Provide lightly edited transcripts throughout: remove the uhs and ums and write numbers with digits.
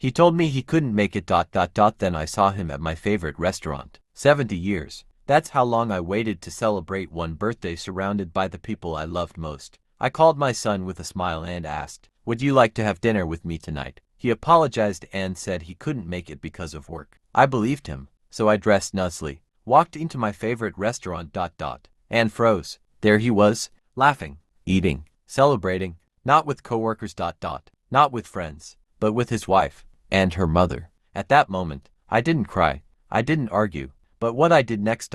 He told me he couldn't make it. Then I saw him at my favorite restaurant. 70 years. That's how long I waited to celebrate one birthday surrounded by the people I loved most. I called my son with a smile and asked, "Would you like to have dinner with me tonight?" He apologized and said he couldn't make it because of work. I believed him, so I dressed nicely, walked into my favorite restaurant, and froze. There he was, laughing, eating, celebrating, not with coworkers, not with friends, but with his wife and her mother. At that moment, I didn't cry, I didn't argue, but what I did next,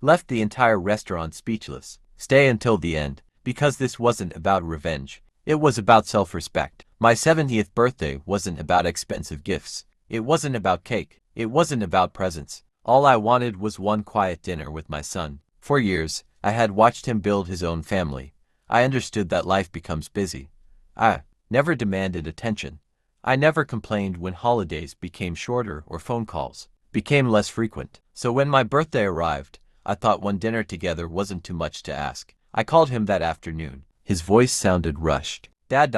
left the entire restaurant speechless. Stay until the end, because this wasn't about revenge. It was about self-respect. My 70th birthday wasn't about expensive gifts. It wasn't about cake. It wasn't about presents. All I wanted was one quiet dinner with my son. For years, I had watched him build his own family. I understood that life becomes busy. I never demanded attention. I never complained when holidays became shorter or phone calls became less frequent. So when my birthday arrived, I thought one dinner together wasn't too much to ask. I called him that afternoon. His voice sounded rushed. "Dad,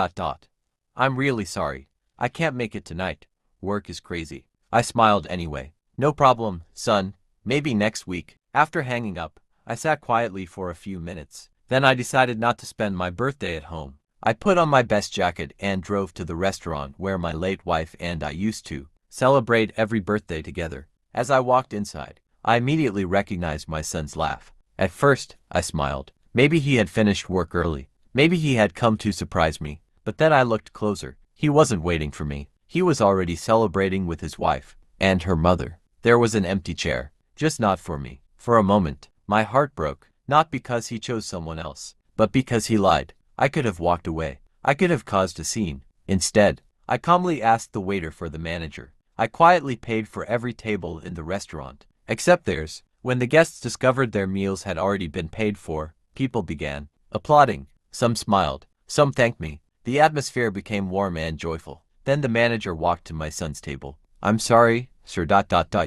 I'm really sorry. I can't make it tonight. Work is crazy." I smiled anyway. "No problem, son. Maybe next week." After hanging up, I sat quietly for a few minutes. Then I decided not to spend my birthday at home. I put on my best jacket and drove to the restaurant where my late wife and I used to celebrate every birthday together. As I walked inside, I immediately recognized my son's laugh. At first, I smiled. Maybe he had finished work early. Maybe he had come to surprise me. But then I looked closer. He wasn't waiting for me. He was already celebrating with his wife and her mother. There was an empty chair, just not for me. For a moment, my heart broke, not because he chose someone else, but because he lied. I could have walked away. I could have caused a scene. Instead, I calmly asked the waiter for the manager. I quietly paid for every table in the restaurant, except theirs. When the guests discovered their meals had already been paid for, people began applauding. Some smiled, some thanked me. The atmosphere became warm and joyful. Then the manager walked to my son's table. "I'm sorry, sir,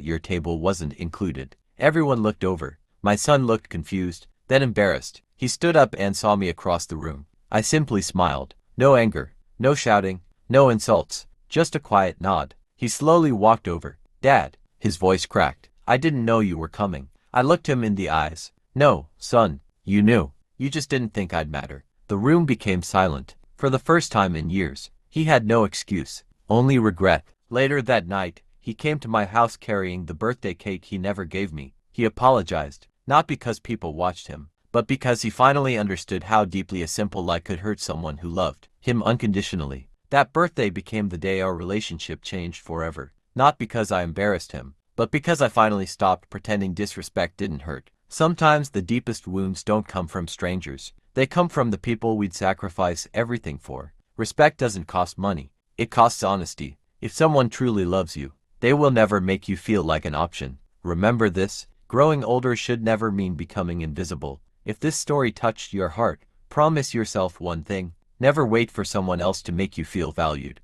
your table wasn't included." Everyone looked over. My son looked confused, then embarrassed. He stood up and saw me across the room. I simply smiled. No anger, no shouting, no insults, just a quiet nod. He slowly walked over. "Dad," his voice cracked. "I didn't know you were coming." I looked him in the eyes. "No, son, you knew. You just didn't think I'd matter." The room became silent. For the first time in years, he had no excuse, only regret. Later that night, he came to my house carrying the birthday cake he never gave me. He apologized, not because people watched him, but because he finally understood how deeply a simple lie could hurt someone who loved him unconditionally. That birthday became the day our relationship changed forever, not because I embarrassed him, but because I finally stopped pretending disrespect didn't hurt. Sometimes the deepest wounds don't come from strangers. They come from the people we'd sacrifice everything for. Respect doesn't cost money. It costs honesty. If someone truly loves you, they will never make you feel like an option. Remember this: growing older should never mean becoming invisible. If this story touched your heart, promise yourself one thing: never wait for someone else to make you feel valued.